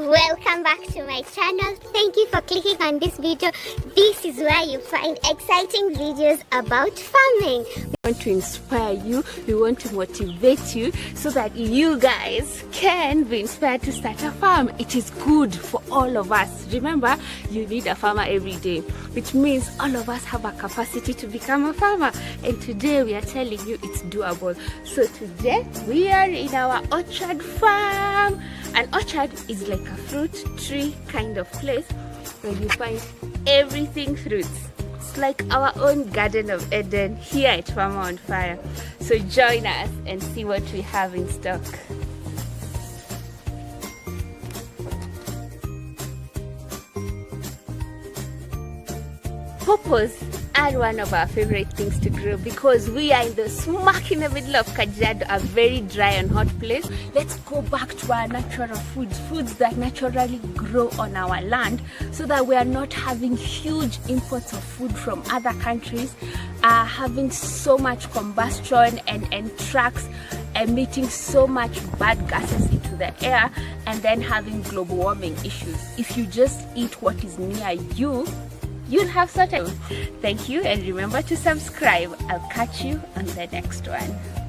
Welcome back to my channel. Thank you for clicking on this video. This is where you find exciting videos about farming. We want to inspire you, we want to motivate you so that you guys can be inspired to start a farm. It is good for all of us. Remember, you need a farmer every day, which means all of us have a capacity to become a farmer. And today we are telling you it's doable. So today we are in our orchard farm. An orchard is like a fruit tree kind of place where you find everything fruits. It's like our own Garden of Eden here at Farmer on Fire. So join us and see what we have in stock. Pawpaws are one of our favorite things to grow because we are in the smack in the middle of Kajiado, a very dry and hot place. Let's go back to our natural foods that naturally grow on our land, so that we are not having huge imports of food from other countries, having so much combustion and trucks emitting so much bad gases into the air, and then having global warming issues. If you just eat what is near you, you'll have sorted. Thank you, and remember to subscribe. I'll catch you on the next one.